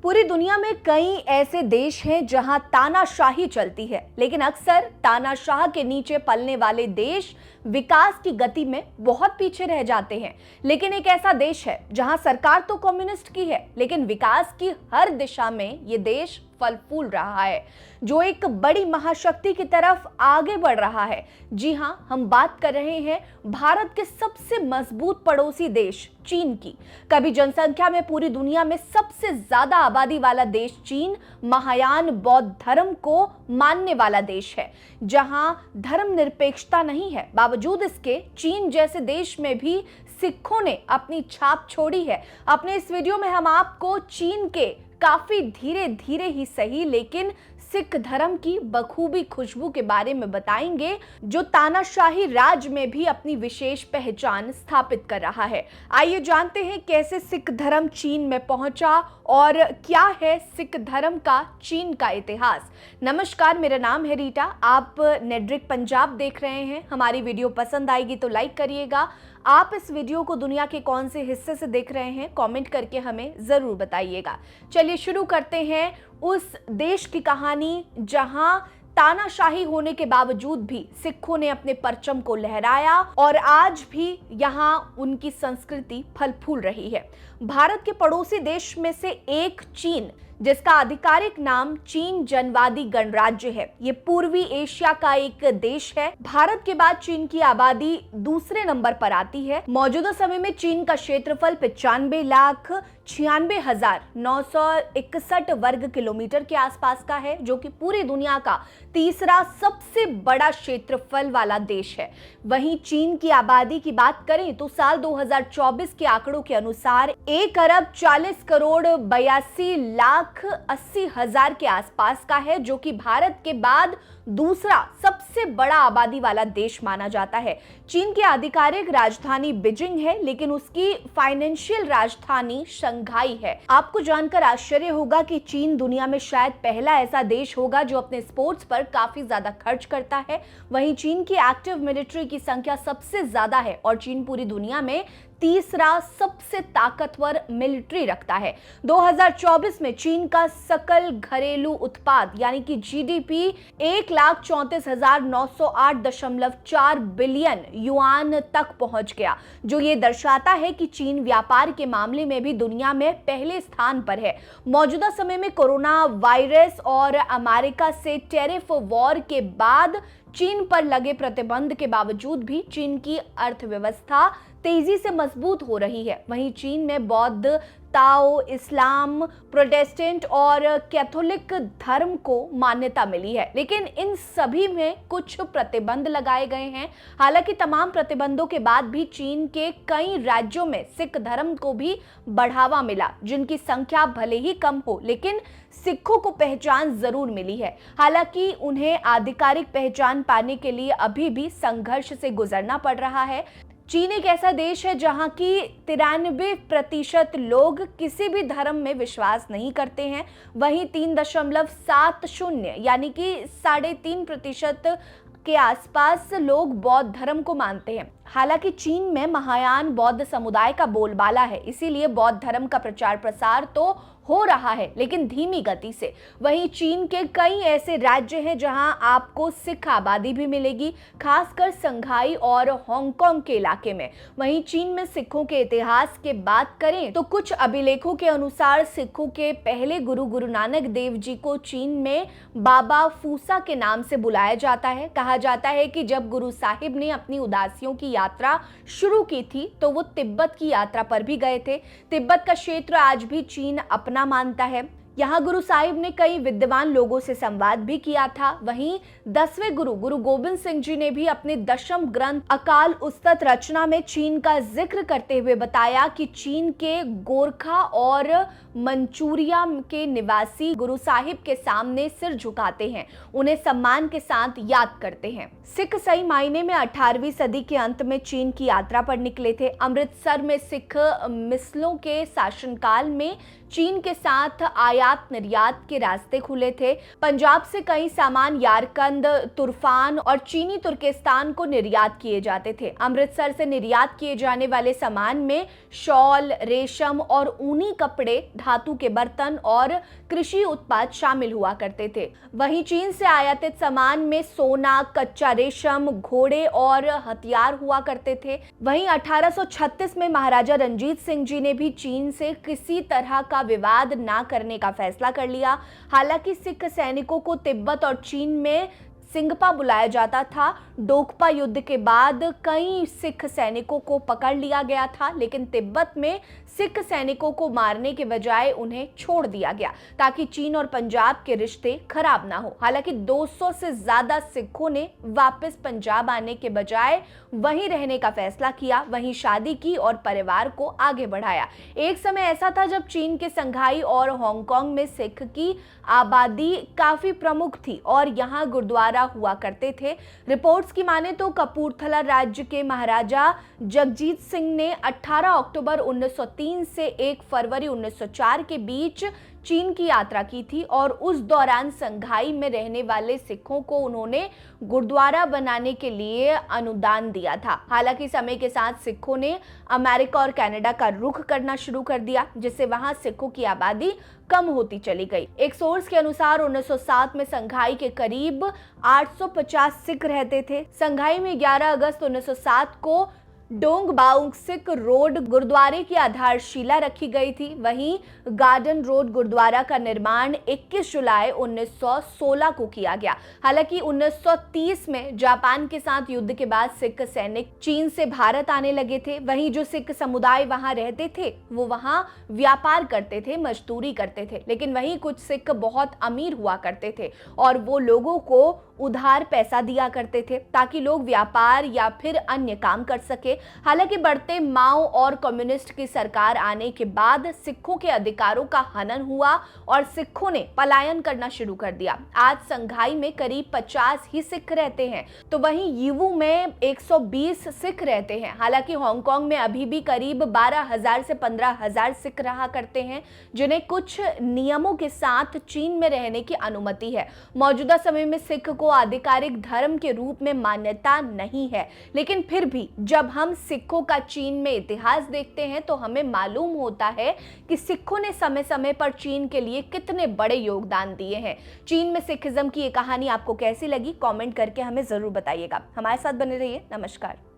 पूरी दुनिया में कई ऐसे देश हैं जहां तानाशाही चलती है, लेकिन अक्सर तानाशाह के नीचे पलने वाले देश विकास की गति में बहुत पीछे रह जाते हैं। लेकिन एक ऐसा देश है जहां सरकार तो कम्युनिस्ट की है, लेकिन विकास की हर दिशा में ये देश फल फूल रहा है, जो एक बड़ी महाशक्ति की तरफ आगे बढ़ रहा है। जी हां, हम बात कर रहे हैं भारत के सबसे मजबूत पड़ोसी देश चीन की। कभी जनसंख्या में पूरी दुनिया में सबसे ज्यादा आबादी वाला देश चीन महायान बौद्ध धर्म को मानने वाला देश है, जहां धर्मनिरपेक्षता नहीं है। बावजूद इसके चीन जैसे देश में भी सिखों ने अपनी छाप छोड़ी है। अपने इस वीडियो में हम आपको चीन के काफी धीरे धीरे ही सही लेकिन सिख धर्म की बखूबी खुशबू के बारे में बताएंगे, जो तानाशाही राज में भी अपनी विशेष पहचान स्थापित कर रहा है। आइए जानते हैं कैसे सिख धर्म चीन में पहुंचा और क्या है सिख धर्म का चीन का इतिहास। नमस्कार, मेरा नाम है रीटा। आप नेड्रिक पंजाब देख रहे हैं। हमारी वीडियो पसंद आएगी तो लाइक करिएगा। आप इस वीडियो को दुनिया के कौन से हिस्से से देख रहे हैं, कमेंट करके हमें जरूर बताइएगा। चलिए शुरू करते हैं उस देश की कहानी जहां तानाशाही होने के बावजूद भी सिखों ने अपने परचम को लहराया और आज भी यहां उनकी संस्कृति फल फूल रही है। भारत के पड़ोसी देश में से एक चीन, जिसका आधिकारिक नाम चीन जनवादी गणराज्य है, ये पूर्वी एशिया का एक देश है। भारत के बाद चीन की आबादी दूसरे नंबर पर आती है। मौजूदा समय में चीन का क्षेत्रफल 95,96,961 वर्ग किलोमीटर के आसपास का है, जो कि पूरी दुनिया का तीसरा सबसे बड़ा क्षेत्रफल वाला देश है। वहीं चीन की आबादी की बात करें तो साल 2024 के आंकड़ों के अनुसार 1,40,82,80,000 के आसपास का है, जो कि भारत के बाद दूसरा सबसे बड़ा आबादी वाला देश माना जाता है। चीन की आधिकारिक राजधानी बीजिंग है, लेकिन उसकी फाइनेंशियल राजधानी शंघाई है। आपको जानकर आश्चर्य होगा कि चीन दुनिया में शायद पहला ऐसा देश होगा जो अपने स्पोर्ट्स पर काफी ज्यादा खर्च करता है। वहीं चीन की एक्टिव मिलिट्री की संख्या सबसे ज्यादा है और चीन पूरी दुनिया में तीसरा सबसे ताकतवर मिलिट्री रखता है। 2024 में चीन का सकल घरेलू उत्पाद यानी कि जीडीपी 1,34,908.4 बिलियन युआन तक पहुंच गया, जो ये दर्शाता है कि चीन व्यापार के मामले में भी दुनिया में पहले स्थान पर है। मौजूदा समय में कोरोना वायरस और अमेरिका से टैरिफ वॉर के बाद चीन पर लगे प्रतिबंध के बावजूद भी चीन की अर्थव्यवस्था तेजी से मजबूत हो रही है। वहीं चीन में बौद्ध, ताओ, इस्लाम, प्रोटेस्टेंट और कैथोलिक धर्म को मान्यता मिली है, लेकिन इन सभी में कुछ प्रतिबंध लगाए गए हैं। हालांकि तमाम प्रतिबंधों के बाद भी चीन के कई राज्यों में सिख धर्म को भी बढ़ावा मिला, जिनकी संख्या भले ही कम हो, लेकिन सिखों को पहचान जरूर मिली है। हालांकि उन्हें आधिकारिक पहचान पाने के लिए अभी भी संघर्ष से गुजरना पड़ रहा है। चीन एक ऐसा देश है जहां की 93% लोग किसी भी धर्म में विश्वास नहीं करते हैं। वहीं 3.70 यानी कि 3.5% के आसपास लोग बौद्ध धर्म को मानते हैं। हालांकि चीन में महायान बौद्ध समुदाय का बोलबाला है, इसीलिए बौद्ध धर्म का प्रचार प्रसार तो हो रहा है, लेकिन धीमी गति से। वहीं चीन के कई ऐसे राज्य हैं जहां आपको सिख आबादी भी मिलेगी, खासकर संघाई और हांगकांग के इलाके में। वहीं चीन में सिखों के इतिहास की बात करें तो कुछ अभिलेखों के अनुसार सिखों के पहले गुरु नानक देव जी को चीन में बाबा फूसा के नाम से बुलाया जाता है। कहा जाता है कि जब गुरु साहिब ने अपनी उदासियों की यात्रा शुरू की थी तो वो तिब्बत की यात्रा पर भी गए थे। तिब्बत का क्षेत्र आज भी चीन अपना मानता है। यहाँ गुरु साहिब ने कई विद्वान लोगों से संवाद भी किया था। वहीं 10वें गुरु गोविंद सिंह जी ने भी अपने दशम ग्रंथ अकाल उस्तत रचना में चीन का जिक्र करते हुए बताया कि चीन के गोरखा और मंचूरिया के निवासी गुरु साहिब के सामने सिर झुकाते हैं, उन्हें सम्मान के साथ याद करते हैं। सिख सही मायने में 18वीं सदी के अंत में चीन की यात्रा पर निकले थे। अमृतसर में सिख मिसलों के शासनकाल में चीन के साथ आयात निर्यात के रास्ते खुले थे। पंजाब से कई सामान यारकंद, तुर्फान और चीनी तुर्किस्तान को निर्यात किए जाते थे। अमृतसर से निर्यात किए जाने वाले सामान में शॉल, रेशम और ऊनी कपड़े, धातु के बर्तन और कृषि उत्पाद शामिल हुआ करते थे। वहीं चीन से आयातित सामान में सोना, कच्चा रेशम, घोड़े और हथियार हुआ करते थे। वहीं 1836 में महाराजा रणजीत सिंह जी ने भी चीन से किसी तरह का विवाद ना करने का फैसला कर लिया। हालांकि सिख सैनिकों को तिब्बत और चीन में सिंगपा बुलाया जाता था। डोकपा युद्ध के बाद कई सिख सैनिकों को पकड़ लिया गया था, लेकिन तिब्बत में सिख सैनिकों को मारने के बजाय उन्हें छोड़ दिया गया ताकि चीन और पंजाब के रिश्ते खराब ना हो। हालांकि 200 से ज्यादा सिखों ने वापस पंजाब आने के बजाय वहीं रहने का फैसला किया, वहीं शादी की और परिवार को आगे बढ़ाया। एक समय ऐसा था जब चीन के संघाई और हांगकांग में सिख की आबादी काफी प्रमुख थी और यहाँ गुरुद्वारा हुआ करते थे। रिपोर्ट्स की माने तो कपूरथला राज्य के महाराजा जगजीत सिंह ने 18 अक्टूबर 1903 से 1 फरवरी 1904 के बीच चीन की यात्रा की थी और उस दौरान संघाई में रहने वाले सिखों को उन्होंने गुरुद्वारा बनाने के लिए अनुदान दिया था। हालांकि समय के साथ सिखों ने अमेरिका और कनाडा का रुख करना शुरू कर दिया, जिससे वहां सिखों की आबादी कम होती चली गई। एक सोर्स के अनुसार 1907 में संघाई के करीब 850 सिख रहते थे। संघाई में 11 अगस्त 1907 को डोंग बाउंग सिख रोड गुरुद्वारे की आधारशिला रखी गई थी। वहीं गार्डन रोड गुरुद्वारा का निर्माण 21 जुलाई 1916 को किया गया। हालांकि 1930 में जापान के साथ युद्ध के बाद सिख सैनिक चीन से भारत आने लगे थे। वहीं जो सिख समुदाय वहां रहते थे वो वहां व्यापार करते थे, मजदूरी करते थे। लेकिन वहीं कुछ सिख बहुत अमीर हुआ करते थे और वो लोगों को उधार पैसा दिया करते थे ताकि लोग व्यापार या फिर अन्य काम कर सके। हालांकि बढ़ते माओ और कम्युनिस्ट की सरकार आने के बाद सिखों के अधिकारों का हनन हुआ और सिखों ने पलायन करना शुरू कर दिया। आज संघाई में करीब 50 ही सिख रहते हैं, तो वहीं यीवू में 120 सिख रहते हैं। हालांकि हांगकांग में अभी भी करीब 12,000 से 15,000 सिख रहा करते हैं, जिन्हें कुछ नियमों के साथ चीन में रहने की अनुमति है। मौजूदा समय में सिख को आधिकारिक धर्म के रूप में मान्यता नहीं है, लेकिन फिर भी जब हम सिखों का चीन में इतिहास देखते हैं तो हमें मालूम होता है कि सिखों ने समय समय पर चीन के लिए कितने बड़े योगदान दिए हैं। चीन में सिखिज्म की ये कहानी आपको कैसी लगी, कमेंट करके हमें जरूर बताइएगा। हमारे साथ बने रहिए। नमस्कार।